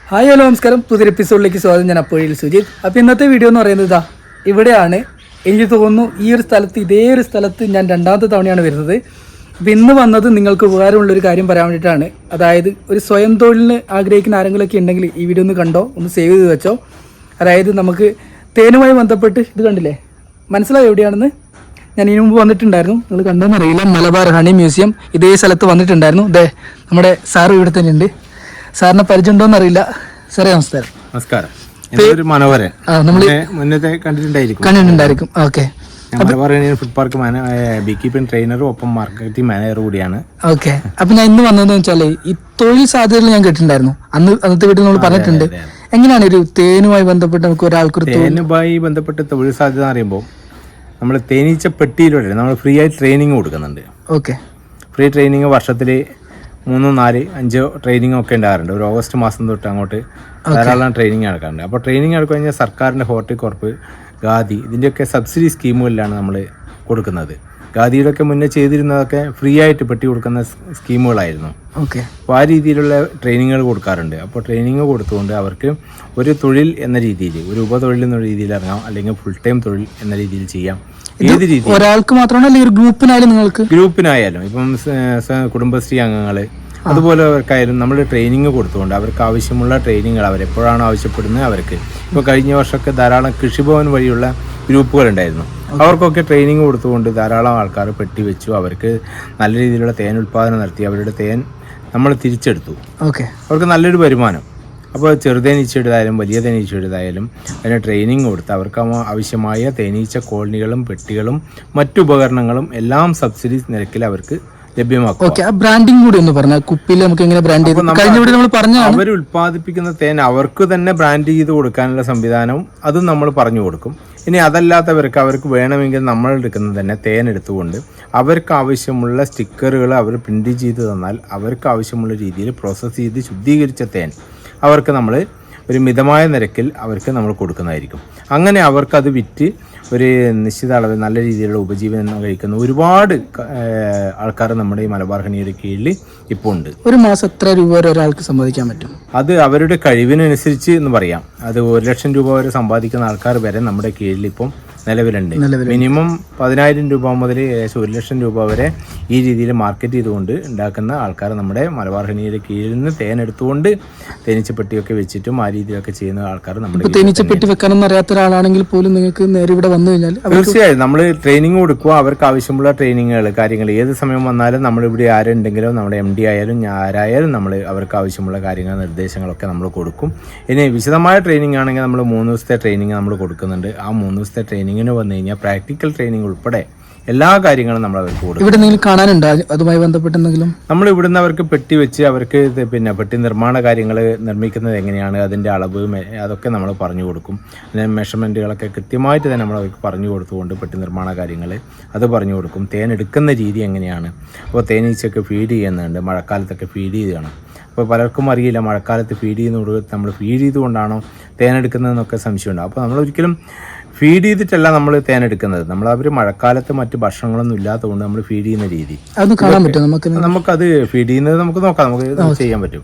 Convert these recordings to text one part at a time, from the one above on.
Hi hello നമസ്കാരം, പുതിയൊരു എപ്പിസോഡിലേക്ക് സ്വാഗതം. ഞാൻ അപ്പോഴിൽ സുജിത്. അപ്പോൾ ഇന്നത്തെ വീഡിയോ എന്ന് പറയുന്നത് ഇവിടെയാണ്. എനിക്ക് തോന്നുന്നു ഈ ഒരു സ്ഥലത്ത്, ഇതേ ഒരു സ്ഥലത്ത് ഞാൻ രണ്ടാമത്തെ തവണയാണ് വരുന്നത്. അപ്പോൾ ഇന്ന് വന്നത് നിങ്ങൾക്ക് ഉപകാരമുള്ളൊരു കാര്യം പറയാൻ വേണ്ടിയിട്ടാണ്. അതായത് ഒരു സ്വയം തൊഴിലിന് ആഗ്രഹിക്കുന്ന ആരെങ്കിലുമൊക്കെ ഉണ്ടെങ്കിൽ ഈ വീഡിയോ ഒന്ന് കണ്ടോ, ഒന്ന് സേവ് ചെയ്ത് വെച്ചോ. അതായത് നമുക്ക് തേനുമായി ബന്ധപ്പെട്ട് ഇത് കണ്ടില്ലേ, മനസ്സിലായോ എവിടെയാണെന്ന്? ഞാൻ ഇതിനു മുമ്പ് വന്നിട്ടുണ്ടായിരുന്നു, നിങ്ങൾ കണ്ടോന്നറിയില്ല. മലബാർ ഹണി മ്യൂസിയം ഇതേ സ്ഥലത്ത് വന്നിട്ടുണ്ടായിരുന്നു. നമ്മുടെ സാറ് ഇവിടെ തന്നെ ഉണ്ട്. സാറിനെ പരിചയമുണ്ടോന്ന് അറിയില്ല. സാറേ നമസ്കാരം. നമസ്കാരം. മനോഹരൻ മുന്നത്തെ കണ്ടിട്ടുണ്ടായിരിക്കും. Okay. Food park bee keeping ട്രെയിനറും ഒപ്പം മാർക്കറ്റിംഗ് മാനേജർ കൂടിയാണ്. ഓക്കെ. അപ്പൊ ഞാൻ ഇന്ന് വന്നതെന്ന് വെച്ചാല് ഈ തൊഴിൽ സാധ്യതകൾ ഞാൻ കേട്ടിട്ടുണ്ടായിരുന്നു. അന്നത്തെ വീട്ടിൽ നമ്മൾ പറഞ്ഞിട്ടുണ്ട്. എങ്ങനെയാണ് ഒരു തേനുമായി ബന്ധപ്പെട്ട് നമുക്ക് ഒരാൾക്ക് തേനുമായി ബന്ധപ്പെട്ട് തൊഴിൽ സാധ്യത എന്ന് പറയുമ്പോൾ നമ്മൾ തേനീച്ച പെട്ടിയിലൂടെ നമ്മൾ ഫ്രീ ആയി ട്രെയിനിങ് കൊടുക്കുന്നുണ്ട്. ഓക്കെ. ഫ്രീ ട്രെയിനിങ് വർഷത്തിൽ 3, 4, 5 ട്രെയിനിങ് ഒക്കെ ഉണ്ടാകാറുണ്ട്. ഒരു ഓഗസ്റ്റ് മാസം തൊട്ട് അങ്ങോട്ട് ധാരാളം ട്രെയിനിങ് നടക്കാറുണ്ട്. അപ്പോൾ ട്രെയിനിങ് നടക്കുക കഴിഞ്ഞാൽ സർക്കാരിൻ്റെ ഹോർട്ടികോർപ്പ്, ഖാദി ഇതിൻ്റെയൊക്കെ സബ്സിഡി സ്കീമുകളിലാണ് നമ്മൾ കൊടുക്കുന്നത്. ഖാദിയുടെയൊക്കെ മുന്നേ ചെയ്തിരുന്നതൊക്കെ ഫ്രീ ആയിട്ട് പെട്ടി കൊടുക്കുന്ന സ്കീമുകളായിരുന്നു. ഓക്കെ. അപ്പോൾ ആ രീതിയിലുള്ള ട്രെയിനിങ്ങുകൾ കൊടുക്കാറുണ്ട്. അപ്പോൾ ട്രെയിനിങ് കൊടുത്തുകൊണ്ട് അവർക്ക് ഒരു തൊഴിൽ എന്ന രീതിയിൽ, ഒരു ഉപതൊഴിൽ എന്ന രീതിയിൽ ഇറങ്ങാം, അല്ലെങ്കിൽ ഫുൾ ടൈം തൊഴിൽ എന്ന രീതിയിൽ ചെയ്യാം. ഏത് രീതി, ഒരാൾക്ക് മാത്രമാണോ അല്ലെങ്കിൽ ഒരു ഗ്രൂപ്പിനായാലും? നിങ്ങൾക്ക് ഗ്രൂപ്പിനായാലും, ഇപ്പം കുടുംബശ്രീ അംഗങ്ങൾ അതുപോലെ അവർക്കായാലും നമ്മൾ ട്രെയിനിങ് കൊടുത്തുകൊണ്ട് അവർക്ക് ആവശ്യമുള്ള ട്രെയിനിങ്ങുകൾ അവരെപ്പോഴാണ് ആവശ്യപ്പെടുന്നത് അവർക്ക്. ഇപ്പോൾ കഴിഞ്ഞ വർഷമൊക്കെ ധാരാളം കൃഷിഭവൻ വഴിയുള്ള ഗ്രൂപ്പുകളുണ്ടായിരുന്നു. അവർക്കൊക്കെ ട്രെയിനിങ് കൊടുത്തുകൊണ്ട് ധാരാളം ആൾക്കാർ പെട്ടി വെച്ചു. അവർക്ക് നല്ല രീതിയിലുള്ള തേൻ ഉൽപ്പാദനം നടത്തി അവരുടെ തേൻ നമ്മൾ തിരിച്ചെടുത്തു. ഓക്കെ. അവർക്ക് നല്ലൊരു വരുമാനം. അപ്പോൾ ചെറുതേനീച്ചയുടേതായാലും വലിയ തേനീച്ചയുടേതായാലും അതിന് ട്രെയിനിങ് കൊടുത്ത് അവർക്ക് ആവശ്യമായ തേനീച്ച കോളനികളും പെട്ടികളും മറ്റു ഉപകരണങ്ങളും എല്ലാം സബ്സിഡി നിരക്കിൽ അവർക്ക് ലഭ്യമാക്കും. ബ്രാൻഡിങ് കൂടി ഒന്ന് പറഞ്ഞാൽ കുപ്പിയിൽ നമുക്ക് എങ്ങനെ ബ്രാൻഡ് ചെയ്ത് അവർ ഉൽപ്പാദിപ്പിക്കുന്ന തേൻ അവർക്ക് തന്നെ ബ്രാൻഡ് ചെയ്ത് കൊടുക്കാനുള്ള സംവിധാനവും അതും നമ്മൾ പറഞ്ഞു കൊടുക്കും. ഇനി അതല്ലാത്തവർക്ക് അവർക്ക് വേണമെങ്കിൽ നമ്മൾ എടുക്കുന്നത് തന്നെ തേൻ എടുത്തുകൊണ്ട് അവർക്ക് ആവശ്യമുള്ള സ്റ്റിക്കറുകൾ അവർ പ്രിന്റ് ചെയ്ത് തന്നാൽ അവർക്ക് ആവശ്യമുള്ള രീതിയിൽ പ്രോസസ്സ് ചെയ്ത് ശുദ്ധീകരിച്ച തേൻ അവർക്ക് നമ്മൾ ഒരു മിതമായ നിരക്കിൽ അവർക്ക് നമ്മൾ കൊടുക്കുന്നതായിരിക്കും. അങ്ങനെ അവർക്കത് വിറ്റ് ഒരു നിശ്ചിത അളവ് നല്ല രീതിയിലുള്ള ഉപജീവനം കഴിക്കുന്ന ഒരുപാട് ആൾക്കാർ നമ്മുടെ ഈ മലബാർ ഹണിയുടെ കീഴിൽ ഇപ്പോൾ ഉണ്ട്. ഒരു മാസം എത്ര രൂപ വരെ ഒരാൾക്ക് സമ്പാദിക്കാൻ പറ്റും? അത് അവരുടെ കഴിവിനനുസരിച്ച് എന്ന് പറയാം. അത് 1 ലക്ഷം രൂപ വരെ സമ്പാദിക്കുന്ന ആൾക്കാർ വരെ നമ്മുടെ കീഴിൽ ഇപ്പം നിലവിലുണ്ട്. മിനിമം 10,000 രൂപ മുതൽ ഏകദേശം 1 ലക്ഷം രൂപ വരെ ഈ രീതിയിൽ മാർക്കറ്റ് ചെയ്തുകൊണ്ട് ഉണ്ടാക്കുന്ന ആൾക്കാർ നമ്മുടെ മലബാർ ഹണിയുടെ കീഴിൽ നിന്ന് തേൻ എടുത്തുകൊണ്ട് തേനീച്ചപ്പെട്ടിയൊക്കെ വെച്ചിട്ടും ആ രീതിയിലൊക്കെ ചെയ്യുന്ന ആൾക്കാർ നമ്മുടെ തേനീച്ചപ്പെട്ടി വെക്കാനൊന്നും അറിയാത്ത ഒരാളാണെങ്കിൽ പോലും നിങ്ങൾക്ക് നേരെ ഇവിടെ വന്നു കഴിഞ്ഞാൽ തീർച്ചയായും നമ്മൾ ട്രെയിനിങ് കൊടുക്കുക. അവർക്ക് ആവശ്യമുള്ള ട്രെയിനിങ്ങുകൾ കാര്യങ്ങൾ ഏത് സമയം വന്നാലും നമ്മളിവിടെ ആരുണ്ടെങ്കിലും നമ്മുടെ MD ആയാലും ആരായാലും നമ്മൾ അവർക്ക് ആവശ്യമുള്ള കാര്യങ്ങൾ നിർദ്ദേശങ്ങളൊക്കെ നമ്മൾ കൊടുക്കും. ഇനി വിശദമായ ട്രെയിനിങ് ആണെങ്കിൽ നമ്മൾ 3 ദിവസത്തെ ട്രെയിനിങ് നമ്മൾ കൊടുക്കുന്നുണ്ട്. ആ 3 ദിവസത്തെ ട്രെയിനിങ്ങിന് വന്നു കഴിഞ്ഞാൽ പ്രാക്ടിക്കൽ ട്രെയിനിങ് ഉൾപ്പെടെ എല്ലാ കാര്യങ്ങളും നമ്മൾ അവർക്ക് കൊടുക്കും. ഇവിടെ നിങ്ങൾ കാണാനുണ്ടോ അതുമായി ബന്ധപ്പെട്ടെന്തെങ്കിലും? നമ്മൾ ഇവിടുന്ന് അവർക്ക് പെട്ടി വെച്ച് അവർക്ക് പിന്നെ പെട്ടി നിർമ്മാണ കാര്യങ്ങൾ നിർമ്മിക്കുന്നത് എങ്ങനെയാണ്, അതിൻ്റെ അളവ് അതൊക്കെ നമ്മൾ പറഞ്ഞു കൊടുക്കും. പിന്നെ മെഷർമെൻറ്റുകളൊക്കെ കൃത്യമായിട്ട് തന്നെ നമ്മൾ അവർക്ക് പറഞ്ഞു കൊടുത്തുകൊണ്ട് പെട്ടി നിർമ്മാണ കാര്യങ്ങൾ അത് പറഞ്ഞു കൊടുക്കും. തേൻ എടുക്കുന്ന രീതി എങ്ങനെയാണ്. അപ്പോൾ തേനീച്ചയൊക്കെ ഫീഡ് ചെയ്യുന്നുണ്ട്, മഴക്കാലത്തൊക്കെ ഫീഡ് ചെയ്യണം. അപ്പോൾ പലർക്കും അറിയില്ല മഴക്കാലത്ത് ഫീഡ് ചെയ്യുന്ന നമ്മൾ ഫീഡ് ചെയ്തുകൊണ്ടാണോ തേൻ എടുക്കുന്നതെന്നൊക്കെ സംശയമുണ്ട്. അപ്പോൾ നമ്മളൊരിക്കലും ഫീഡ് ചെയ്തിട്ടല്ല നമ്മൾ തേൻ എടുക്കുന്നത്. അവർ മഴക്കാലത്ത് മറ്റ് ഭക്ഷണങ്ങളൊന്നും ഇല്ലാത്തതുകൊണ്ട് നമ്മൾ ഫീഡ് ചെയ്യുന്ന രീതി നമുക്കത് ഫീഡ് ചെയ്യുന്നത് നമുക്ക് നോക്കാം, നമുക്ക് ചെയ്യാൻ പറ്റും.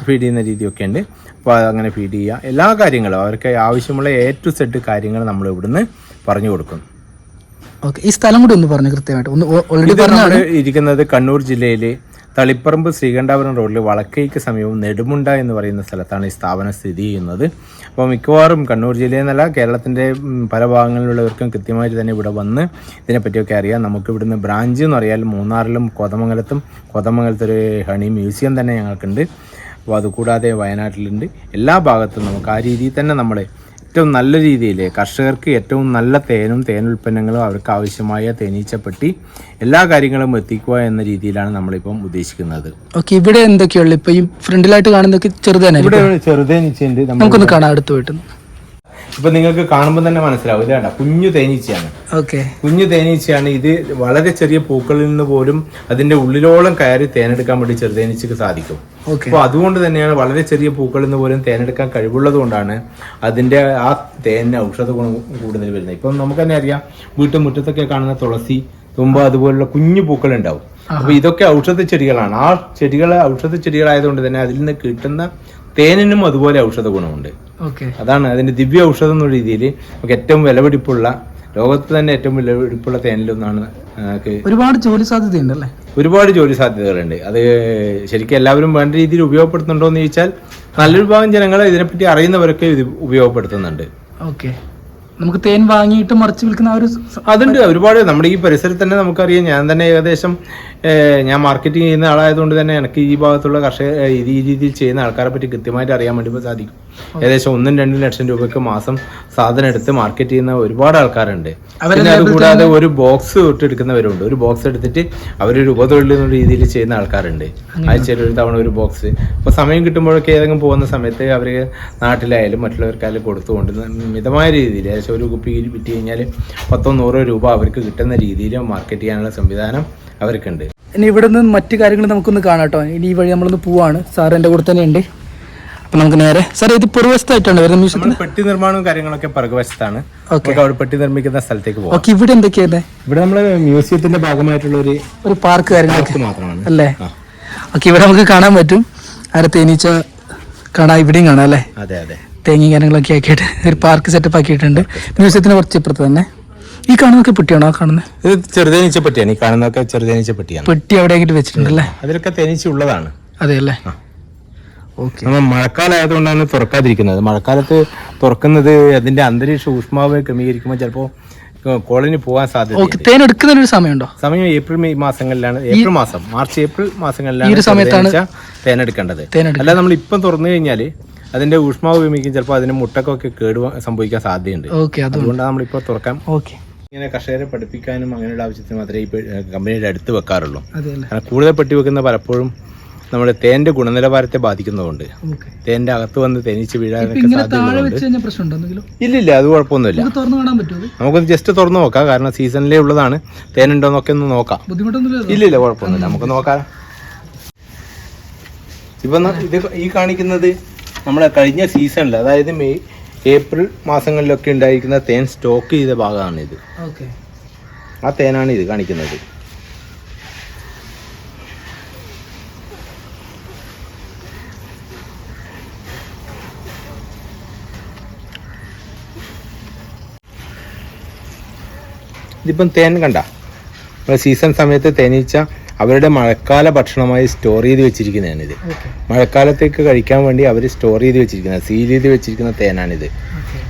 ഫീഡ് ചെയ്യുന്ന രീതിയൊക്കെ ഉണ്ട്. അപ്പോൾ അങ്ങനെ ഫീഡ് ചെയ്യുക, എല്ലാ കാര്യങ്ങളും അവർക്ക് ആവശ്യമുള്ള A to Z കാര്യങ്ങൾ നമ്മൾ ഇവിടുന്ന് പറഞ്ഞു കൊടുക്കും. ഈ സ്ഥലം കൂടി ഒന്ന് പറഞ്ഞു കൃത്യമായിട്ട്. നമ്മൾ ഇരിക്കുന്നത് കണ്ണൂർ ജില്ലയിൽ തളിപ്പറമ്പ് ശ്രീകണ്ഠാപുരം റോഡിൽ വളക്കൈക്ക് സമീപം നെടുമുണ്ട എന്ന് പറയുന്ന സ്ഥലത്താണ് ഈ സ്ഥാപനം സ്ഥിതി ചെയ്യുന്നത്. അപ്പോൾ മിക്കവാറും കണ്ണൂർ ജില്ലയിൽ നിന്നല്ല കേരളത്തിൻ്റെ പല ഭാഗങ്ങളിലുള്ളവർക്കും കൃത്യമായിട്ട് തന്നെ ഇവിടെ വന്ന് ഇതിനെപ്പറ്റിയൊക്കെ അറിയാം. നമുക്ക് ഇവിടുന്ന് ബ്രാഞ്ച് എന്ന് പറയാൻ മൂന്നാറിലും കോതമംഗലത്തൊരു ഹണി മ്യൂസിയം തന്നെ ഞങ്ങൾക്കുണ്ട്. അപ്പോൾ അതുകൂടാതെ വയനാട്ടിലുണ്ട്. എല്ലാ ഭാഗത്തും നമുക്ക് ആ രീതിയിൽ തന്നെ നമ്മൾ ഏറ്റവും നല്ല രീതിയിൽ കർഷകർക്ക് ഏറ്റവും നല്ല തേനും തേനുൽപ്പന്നങ്ങളും അവർക്ക് ആവശ്യമായ തേനീച്ചപ്പെട്ടി എല്ലാ കാര്യങ്ങളും എത്തിക്കുക എന്ന രീതിയിലാണ് നമ്മളിപ്പം ഉദ്ദേശിക്കുന്നത്. ഇവിടെ എന്തൊക്കെയുള്ളു? ഇപ്പൊ ഈ ഫ്രണ്ടിലായിട്ട് കാണുന്നതൊക്കെ ചെറുതേനീച്ചയുണ്ട്. നമുക്കൊന്ന് കാണാം അടുത്ത് പോയിട്ട്. ഇപ്പൊ നിങ്ങൾക്ക് കാണുമ്പോൾ തന്നെ മനസ്സിലാവും, ഇതാണ് കുഞ്ഞു തേനീച്ചയാണ്. കുഞ്ഞു തേനീച്ചയാണ് ഇത്. വളരെ ചെറിയ പൂക്കളിൽ നിന്ന് പോലും അതിന്റെ ഉള്ളിലോളം കയറി തേനെടുക്കാൻ വേണ്ടി ചെറുതേനീച്ചക്ക് സാധിക്കും. അപ്പോൾ അതുകൊണ്ട് തന്നെയാണ് വളരെ ചെറിയ പൂക്കളിൽ നിന്ന് പോലും തേനെടുക്കാൻ കഴിവുള്ളത് കൊണ്ടാണ് അതിന്റെ ആ തേനിന് ഔഷധ ഗുണം കൂടുതൽ വരുന്നത്. ഇപ്പം നമുക്ക് തന്നെ അറിയാം, വീട്ടുമുറ്റത്തൊക്കെ കാണുന്ന തുളസി, തുമ്പ അതുപോലുള്ള കുഞ്ഞു പൂക്കൾ ഉണ്ടാവും. അപ്പൊ ഇതൊക്കെ ഔഷധ ചെടികളാണ്. ആ ചെടികൾ ഔഷധ ചെടികളായതുകൊണ്ട് തന്നെ അതിൽ നിന്ന് കിട്ടുന്ന തേനിനും അതുപോലെ ഔഷധ ഗുണമുണ്ട്. ഓക്കെ. അതാണ് അതിന്റെ ദിവ്യ ഔഷധം എന്നുള്ള രീതിയിൽ നമുക്ക് ഏറ്റവും വിലപിടിപ്പുള്ള, ലോകത്ത് തന്നെ ഏറ്റവും വിലപിടിപ്പുള്ള തേനിലൊന്നാണ്. ഒരുപാട് ജോലി സാധ്യതയുണ്ടല്ലേ? ഒരുപാട് ജോലി സാധ്യതകളുണ്ട്. അത് ശരിക്കും എല്ലാവരും വേണ്ട രീതിയിൽ ഉപയോഗപ്പെടുത്തുന്നുണ്ടോ എന്ന് ചോദിച്ചാൽ നല്ലൊരു ഭാഗം ജനങ്ങൾ ഇതിനെപ്പറ്റി അറിയുന്നവരൊക്കെ ഇത് ഉപയോഗപ്പെടുത്തുന്നുണ്ട്. ഓക്കെ. നമുക്ക് തേൻ വാങ്ങിയിട്ട് മറിച്ച് വിൽക്കുന്ന ഒരു അതുണ്ട്. ഒരുപാട് നമ്മുടെ ഈ പരിസരത്ത് തന്നെ നമുക്കറിയാം. ഞാൻ തന്നെ ഏകദേശം ഞാൻ മാർക്കറ്റിംഗ് ചെയ്യുന്ന ആളായതുകൊണ്ട് തന്നെ എനിക്ക് ഈ ഭാഗത്തുള്ള കർഷക ഈ രീതിയിൽ ചെയ്യുന്ന ആൾക്കാരെ പറ്റി കൃത്യമായിട്ട് അറിയാൻ വേണ്ടി സാധിക്കും. ഏകദേശം 1-2 ലക്ഷം രൂപയ്ക്ക് മാസം സാധനം എടുത്ത് മാർക്കറ്റ് ചെയ്യുന്ന ഒരുപാട് ആൾക്കാരുണ്ട്. പിന്നെ അതുകൂടാതെ ഒരു ബോക്സ് തൊട്ടെടുക്കുന്നവരുണ്ട്. ഒരു ബോക്സ് എടുത്തിട്ട് അവരൊരു ഉപതൊഴിൽ എന്ന രീതിയിൽ ചെയ്യുന്ന ആൾക്കാരുണ്ട്. ആഴ്ചയിൽ ഒരു തവണ ഒരു ബോക്സ്. അപ്പോൾ സമയം കിട്ടുമ്പോഴൊക്കെ ഏതെങ്കിലും പോകുന്ന സമയത്ത് അവർ നാട്ടിലായാലും മറ്റുള്ളവർക്കായാലും കൊടുത്തുകൊണ്ട് മിതമായ രീതിയിൽ ഏകദേശം ഒരു കുപ്പി വിറ്റ് കഴിഞ്ഞാൽ 10-100 രൂപ അവർക്ക് കിട്ടുന്ന രീതിയിൽ മാർക്കറ്റ് ചെയ്യാനുള്ള സംവിധാനം അവർക്കുണ്ട്. ഇനി ഇവിടെ നിന്ന് മറ്റു കാര്യങ്ങൾ നമുക്കൊന്ന് കാണാം കേട്ടോ. ഇനി ഈ വഴി നമ്മളൊന്ന് പോവാണ്. സാർ എൻ്റെ കൂടെ തന്നെ ഉണ്ട്. അപ്പം നമുക്ക് നേരെ സാർ ഇത് പുറവശത്തായിട്ടാണ് വരുന്നത് മ്യൂസിയത്തിൽ? പെട്ടി നിർമ്മാണവും കാര്യങ്ങളൊക്കെ പുറകുവശത്താണ്. അവിടെ പെട്ടി നിർമ്മിക്കുന്ന സ്ഥലത്തേക്ക് പോകും. ഓക്കെ. ഇവിടെ എന്തൊക്കെയാണ്? ഇവിടെ നമ്മള് മ്യൂസിയത്തിന്റെ ഭാഗമായിട്ടുള്ള ഒരു പാർക്ക് കാര്യങ്ങളൊക്കെ മാത്രമാണ് അല്ലേ? ഓക്കെ. ഇവിടെ നമുക്ക് കാണാൻ പറ്റും. ആരെ തേനീച്ച കാണാൻ ഇവിടെയും കാണാം അല്ലേ? അതെ അതെ. തേങ്ങയും കാര്യങ്ങളൊക്കെ ആക്കിയിട്ട് ഒരു പാർക്ക് സെറ്റപ്പ് ആക്കിയിട്ടുണ്ട്. മ്യൂസിയത്തിന് കുറച്ച് ഇപ്പുറത്ത് തന്നെ. ഈ കാണുന്നതൊക്കെ പെട്ടിയാണോ? ആ കാണുന്നത് ഇത് ചെറുതേനീച്ച പെട്ടിയാണ്. ഈ കാണുന്നതൊക്കെ ചെറുതേനീച്ച പെട്ടിയാണ്. പെട്ടി അവിടെ ആക്കിയിട്ട് വെച്ചിട്ടുണ്ടല്ലേ? അതിലൊക്കെ തേനീച്ച ഉള്ളതാണ്. അതെ അല്ലേ? ഓക്കെ. നമ്മൾ മഴക്കാലമായതുകൊണ്ടാണ് തുറക്കാതിരിക്കുന്നത്. മഴക്കാലത്ത് തുറക്കുന്നത് അതിന്റെ അന്തരീക്ഷ ഊഷ്മാവ് ക്രമീകരിക്കുമ്പോൾ ചിലപ്പോൾ കോളനി പോകാൻ സാധ്യത. തേൻ എടുക്കുന്നതിനൊരു സമയമുണ്ടോ? സമയം ഏപ്രിൽ മാസങ്ങളിലാണ്. മാർച്ച്-ഏപ്രിൽ മാസങ്ങളിലാണ് ഈ സമയത്താണ് തേൻ എടുക്കേണ്ടത്. അല്ല നമ്മൾ ഇപ്പം തുറന്നു കഴിഞ്ഞാൽ അതിന്റെ ഊഷ്മാവ് ഉപയോഗിക്കും. ചിലപ്പോൾ അതിന് മുട്ടക്കൊക്കെ കേട് സംഭവിക്കാൻ സാധ്യതയുണ്ട്. അതുകൊണ്ടാണ് നമ്മളിപ്പോൾ തുറക്കാൻ. ഇങ്ങനെ കർഷകരെ പഠിപ്പിക്കാനും അങ്ങനെയുള്ള ആവശ്യത്തിന് മാത്രമേ ഈ കമ്പനിയുടെ അടുത്ത് വെക്കാറുള്ളൂ. കാരണം കൂടുതൽ പെട്ടി വെക്കുന്ന പലപ്പോഴും നമ്മുടെ തേന്റെ ഗുണനിലവാരത്തെ ബാധിക്കുന്നതുകൊണ്ട് തേന്റെ അകത്ത് വന്ന് തേനീച്ച വീഴാനൊക്കെ സാധ്യതയുണ്ട്. ഇല്ലില്ല, അത് കുഴപ്പമൊന്നുമില്ല. നമുക്കൊന്ന് ജസ്റ്റ് തുറന്നു നോക്കാം. കാരണം സീസണിലേ ഉള്ളതാണ്. തേനുണ്ടോന്നൊക്കെ ഒന്ന് നോക്കാം. ഇല്ലില്ല, കുഴപ്പമൊന്നുമില്ല. നമുക്ക് നോക്കാം. ഇപ്പൊ ഇത് ഈ കാണിക്കുന്നത് നമ്മളെ കഴിഞ്ഞ സീസണിൽ, അതായത് ഏപ്രിൽ മാസങ്ങളിലൊക്കെ ഉണ്ടായിരിക്കുന്ന തേൻ സ്റ്റോക്ക് ചെയ്ത ഭാഗമാണ് ഇത്. ആ തേനാണ് ഇത് കാണിക്കുന്നത്. ഇതിപ്പം തേൻ കണ്ട സീസൺ സമയത്ത് തേനീച്ച അവരുടെ മഴക്കാല ഭക്ഷണമായി സ്റ്റോർ ചെയ്ത് വെച്ചിരിക്കുന്നതാണിത്. മഴക്കാലത്തേക്ക് കഴിക്കാൻ വേണ്ടി അവർ സ്റ്റോർ ചെയ്ത് വെച്ചിരിക്കുന്ന, സീൽ ചെയ്ത് വെച്ചിരിക്കുന്ന തേനാണിത്.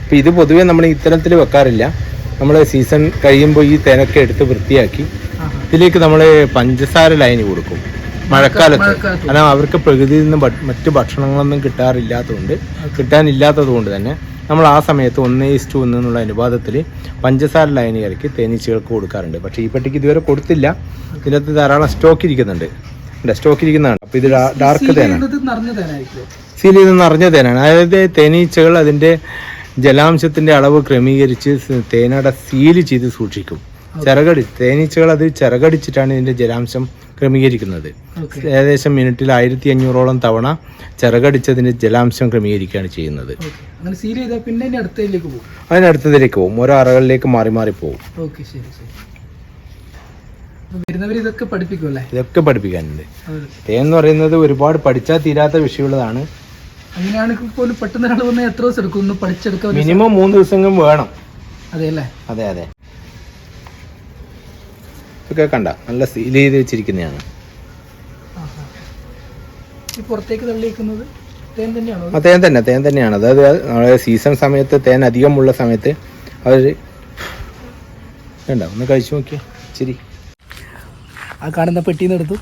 അപ്പം ഇത് പൊതുവേ നമ്മൾ ഇത്തരത്തിൽ വെക്കാറില്ല. നമ്മൾ സീസൺ കഴിയുമ്പോൾ ഈ തേനൊക്കെ എടുത്ത് വൃത്തിയാക്കി ഇതിലേക്ക് നമ്മൾ പഞ്ചസാര ലൈന് കൊടുക്കും മഴക്കാലത്ത്. കാരണം അവർക്ക് പ്രകൃതിയിൽ നിന്ന് മറ്റ് ഭക്ഷണങ്ങളൊന്നും കിട്ടാനില്ലാത്തത് കൊണ്ട് തന്നെ നമ്മൾ ആ സമയത്ത് 1:1 എന്നുള്ള അനുപാതത്തിൽ പഞ്ചസാര ലൈന് ഇറക്കി തേനീച്ചകൾക്ക് കൊടുക്കാറുണ്ട്. പക്ഷേ ഈ പെട്ടിക്ക് ഇതുവരെ കൊടുത്തില്ല. ഇതിനകത്ത് ധാരാളം സ്റ്റോക്ക് ഇരിക്കുന്നുണ്ട്. സ്റ്റോക്ക് ഇരിക്കുന്നതാണ്. അപ്പോൾ ഇത് ഡാർക്ക് തേനാണ്. സീൽ ചെയ്ത് നിറഞ്ഞ തേനാണ്. അതായത് തേനീച്ചകൾ അതിൻ്റെ ജലാംശത്തിൻ്റെ അളവ് ക്രമീകരിച്ച് തേനട സീൽ ചെയ്ത് സൂക്ഷിക്കും. തേനീച്ചകൾ അത് ചിറകടിച്ചിട്ടാണ് ഇതിൻ്റെ ജലാംശം ക്രമീകരിക്കുന്നത്. ഏകദേശം മിനിറ്റിൽ 1500ഓളം തവണ ചിറകടിച്ചതിൻ്റെ ജലാംശം ക്രമീകരിക്കുകയാണ് ചെയ്യുന്നത്. അതിനടുത്തതിലേക്ക് പോകും. ഓരോ അറകളിലേക്ക് മാറി മാറി പോകും. ഇതൊക്കെ പഠിപ്പിക്കാനുണ്ട്. തേൻ എന്ന് പറയുന്നത് ഒരുപാട് പഠിച്ചാൽ തീരാത്ത വിഷയമുള്ളതാണ്. മിനിമം 3 ദിവസമെങ്കിലും വേണം. അതെ അതെ. ഇതൊക്കെ കണ്ട നല്ല സീൽ ചെയ്ത് വെച്ചിരിക്കുന്നതാണ്. തേൻ തന്നെയാണ്. അതായത് സീസൺ സമയത്ത് തേൻ അധികമുള്ള സമയത്ത് അവർ ഒന്ന് കഴിച്ചു നോക്കിയാ ശരി. ആ കാണുന്ന പെട്ടിന്ന് എടുത്തു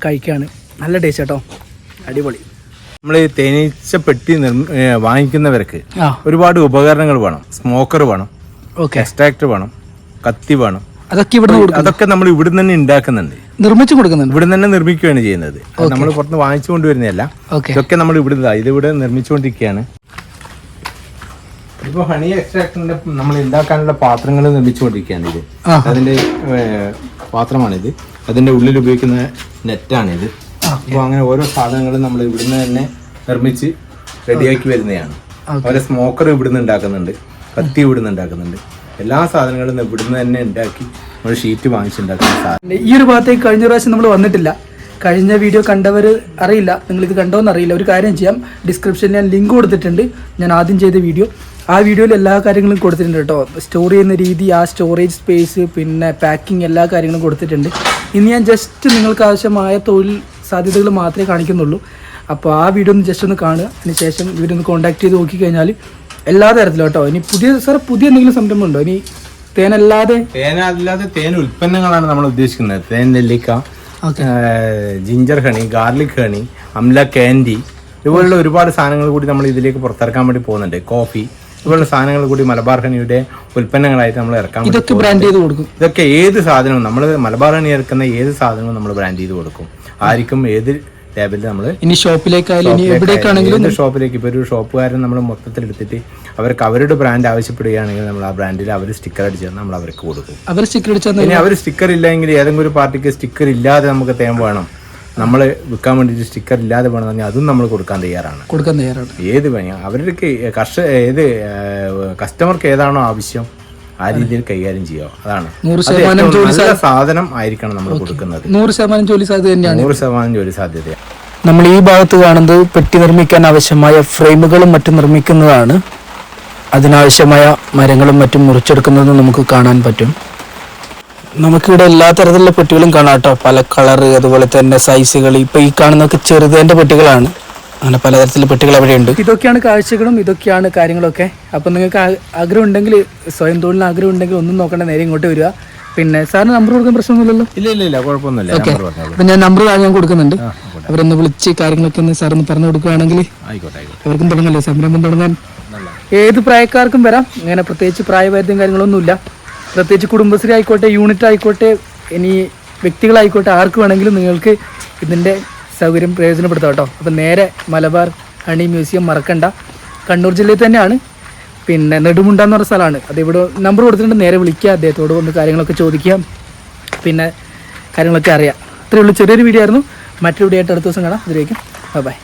കഴിക്കാണ്. നല്ല ടേസ്റ്റ് കേട്ടോ, അടിപൊളി. നമ്മൾ തേനീച്ച പെട്ടി വാങ്ങിക്കുന്നവർക്ക് ഒരുപാട് ഉപകരണങ്ങൾ വേണം. സ്മോക്കർ വേണം, എക്സ്ട്രാക്ടർ വേണം, കത്തി വേണം. അതൊക്കെ നമ്മൾ ഇവിടെ തന്നെ ഉണ്ടാക്കുന്നുണ്ട്, നിർമ്മിച്ചു കൊടുക്കുന്നുണ്ട്. ഇവിടെ തന്നെ നിർമ്മിക്കുകയാണ് ചെയ്യുന്നത്. നമ്മൾ പുറത്ത് വാങ്ങിച്ചു കൊണ്ടുവരുന്നതല്ല. ഇതൊക്കെ നമ്മൾ ഇതിവിടെ നിർമ്മിച്ചുകൊണ്ടിരിക്കുകയാണ്. ഇപ്പോൾ ഹണി എക്സ്ട്രാക്ടറിന്റെ നമ്മൾ ഉണ്ടാക്കാനുള്ള പാത്രങ്ങൾ നിർമ്മിച്ചുകൊണ്ടിരിക്കുകയാണ്. ഇത് അതിന്റെ പാത്രമാണിത്. അതിന്റെ ഉള്ളിൽ ഉപയോഗിക്കുന്ന നെറ്റാണിത്. അപ്പോൾ അങ്ങനെ ഓരോ സാധനങ്ങളും നമ്മൾ ഇവിടുന്ന് തന്നെ നിർമ്മിച്ച് റെഡിയാക്കി വരുന്നതാണ്. അതുപോലെ സ്മോക്കർ ഇവിടുന്ന് ഉണ്ടാക്കുന്നുണ്ട്, കത്തി ഇവിടുന്ന് ഉണ്ടാക്കുന്നുണ്ട്. എല്ലാ സാധനങ്ങളും ഇവിടുന്ന് തന്നെ ഉണ്ടാക്കി നമ്മൾ ഷീറ്റ് വാങ്ങിച്ചുണ്ടാക്കുന്ന സാധനം. ഈ ഒരു ഭാഗത്തേക്ക് കഴിഞ്ഞ പ്രാവശ്യം നമ്മൾ വന്നിട്ടില്ല. കഴിഞ്ഞ വീഡിയോ കണ്ടവർ അറിയില്ല, നിങ്ങളിത് കണ്ടോന്ന് അറിയില്ല. ഒരു കാര്യം ചെയ്യാം, ഡിസ്ക്രിപ്ഷനിൽ ഞാൻ ലിങ്ക് കൊടുത്തിട്ടുണ്ട്. ഞാൻ ആദ്യം ചെയ്ത വീഡിയോ, ആ വീഡിയോയിൽ എല്ലാ കാര്യങ്ങളും കൊടുത്തിട്ടുണ്ട് കേട്ടോ. സ്റ്റോർ ചെയ്യുന്ന രീതി, ആ സ്റ്റോറേജ് സ്പേസ്, പിന്നെ പാക്കിംഗ്, എല്ലാ കാര്യങ്ങളും കൊടുത്തിട്ടുണ്ട്. ഇനി ഞാൻ ജസ്റ്റ് നിങ്ങൾക്ക് ആവശ്യമായ തൊഴിൽ സാധ്യതകൾ മാത്രമേ കാണിക്കുന്നുള്ളൂ. അപ്പോൾ ആ വീഡിയോ ഒന്ന് ജസ്റ്റ് ഒന്ന് കാണുക. അതിന് ശേഷം ഇവരൊന്ന് കോൺടാക്ട് ചെയ്ത് നോക്കിക്കഴിഞ്ഞാൽ എല്ലാ തരത്തിലും കേട്ടോ. ഇനി പുതിയ എന്തെങ്കിലും സംരംഭം ഉണ്ടോ? ഇനി തേനല്ലാതെ തേൻ ഉൽപ്പന്നങ്ങളാണ് നമ്മൾ ഉദ്ദേശിക്കുന്നത്. തേൻ നെല്ലിക്ക, ginger honey, garlic honey, amla candy, ഇതുപോലുള്ള ഒരുപാട് സാധനങ്ങൾ കൂടി നമ്മൾ ഇതിലേക്ക് പുറത്തിറക്കാൻ വേണ്ടി പോകുന്നുണ്ട്. കോഫി, ഇതുപോലുള്ള സാധനങ്ങൾ കൂടി മലബാർ ഹണിയുടെ ഉൽപ്പന്നങ്ങളായിട്ട് നമ്മൾ ഇറക്കാൻ ഇതൊക്കെ ബ്രാൻഡ് ചെയ്ത് കൊടുക്കും. ഇതൊക്കെ ഏത് സാധനവും നമ്മൾ മലബാർ ഹണി ഇറക്കുന്ന ഏത് സാധനവും നമ്മൾ ബ്രാൻഡ് ചെയ്ത് കൊടുക്കും. ആർക്കും ഏത് ടാബിൽ നമ്മൾ ഇനി ഷോപ്പിലേക്കായാലും എവിടേക്കാണെങ്കിലും ഷോപ്പിലേക്ക് ഇപ്പോൾ ഒരു ഷോപ്പുകാരൻ നമ്മൾ മൊത്തത്തിൽ എടുത്തിട്ട് അവർക്ക് അവരുടെ ബ്രാൻഡ് ആവശ്യപ്പെടുകയാണെങ്കിൽ നമ്മൾ ആ ബ്രാൻഡിൽ അവർ സ്റ്റിക്കർ അടിച്ച് നമ്മൾ അവർക്ക് കൊടുക്കും. അവർ സ്റ്റിക്കർ അടിച്ചാൽ ഇനി അവർ സ്റ്റിക്കർ ഇല്ലെങ്കിൽ ഏതെങ്കിലും ഒരു പാർട്ടിക്ക് സ്റ്റിക്കർ ഇല്ലാതെ നമുക്ക് തേൻ വേണം, നമ്മൾ വിൽക്കാൻ വേണ്ടിയിട്ട് സ്റ്റിക്കർ ഇല്ലാതെ വേണം പറഞ്ഞാൽ അതും നമ്മൾ കൊടുക്കാൻ തയ്യാറാണ്. ഏത് അവർക്ക് ഏത് കസ്റ്റമർക്ക് ഏതാണോ ആവശ്യം ആ രീതിയിൽ കൈകാര്യം ചെയ്യുക. അതാണ് 100% സാധനം ആയിരിക്കണം നമ്മൾ കൊടുക്കുന്നത്. 100% ജോലി സാധ്യത തന്നെയാണ്. 100% ജോലി സാധ്യത. നമ്മൾ ഈ ഭാഗത്ത് കാണുന്നത് പെട്ടി നിർമ്മിക്കാൻ ആവശ്യമായ ഫ്രെയിമുകളും മറ്റും നിർമ്മിക്കുന്നതാണ്. അതിനാവശ്യമായ മരങ്ങളും മറ്റും മുറിച്ചെടുക്കുന്നതും നമുക്ക് കാണാൻ പറ്റും. നമുക്കിവിടെ എല്ലാ തരത്തിലുള്ള പെട്ടികളും കാണാം കേട്ടോ. പല കളറ്, അതുപോലെ തന്നെ സൈസുകൾ. ഇപ്പൊ ഈ കാണുന്നതൊക്കെ ചെറുതേന്റെ പെട്ടികളാണ്. അങ്ങനെ പലതരത്തിലുള്ള പെട്ടികൾ അവിടെയുണ്ട്. ഇതൊക്കെയാണ് കാഴ്ചകളും, ഇതൊക്കെയാണ് കാര്യങ്ങളൊക്കെ. അപ്പം നിങ്ങൾക്ക് ആഗ്രഹം ഉണ്ടെങ്കിൽ, സ്വയം തൊഴിലിന് ആഗ്രഹം ഉണ്ടെങ്കിൽ ഒന്നും നോക്കണ്ട, നേരെ ഇങ്ങോട്ട് വരിക. പിന്നെ സാറിന് നമ്പർ കൊടുക്കാൻ പ്രശ്നമൊന്നുമില്ലല്ലോ? ഇല്ല കുഴപ്പമൊന്നുമില്ല. ഓക്കെ, അപ്പം ഞാൻ നമ്പർ ഞാൻ കൊടുക്കുന്നുണ്ട്. അവരൊന്ന് വിളിച്ച് കാര്യങ്ങളൊക്കെ ഒന്ന് സാറൊന്ന് പറഞ്ഞു കൊടുക്കുകയാണെങ്കിൽ അവർക്കും തുടങ്ങല്ലോ സംരംഭം തുടങ്ങാൻ. ഏത് പ്രായക്കാർക്കും വരാം. അങ്ങനെ പ്രത്യേകിച്ച് പ്രായപരിധിയും കാര്യങ്ങളൊന്നുമില്ല. പ്രത്യേകിച്ച് കുടുംബശ്രീ ആയിക്കോട്ടെ, യൂണിറ്റ് ആയിക്കോട്ടെ, ഇനി വ്യക്തികളായിക്കോട്ടെ, ആർക്ക് വേണമെങ്കിലും നിങ്ങൾക്ക് ഇതിൻ്റെ സൗകര്യം പ്രയോജനപ്പെടുത്താം കേട്ടോ. അപ്പം നേരെ മലബാർ ഹണി മ്യൂസിയം മറക്കണ്ട. കണ്ണൂർ ജില്ലയിൽ തന്നെയാണ്. പിന്നെ നെടുമുണ്ട എന്ന് പറഞ്ഞ സ്ഥലമാണ്. അത് ഇവിടെ നമ്പർ കൊടുത്തിട്ടുണ്ട്. നേരെ വിളിക്കുക, അദ്ദേഹത്തോട് വന്ന് കാര്യങ്ങളൊക്കെ ചോദിക്കുക, പിന്നെ കാര്യങ്ങളൊക്കെ അറിയാം. അത്രയേ ഉള്ളൂ. ചെറിയൊരു വീഡിയോ ആയിരുന്നു. മറ്റൊരു വീഡിയോ ആയിട്ട് അടുത്ത ദിവസം കാണാം. അതിലേക്കും ബൈ.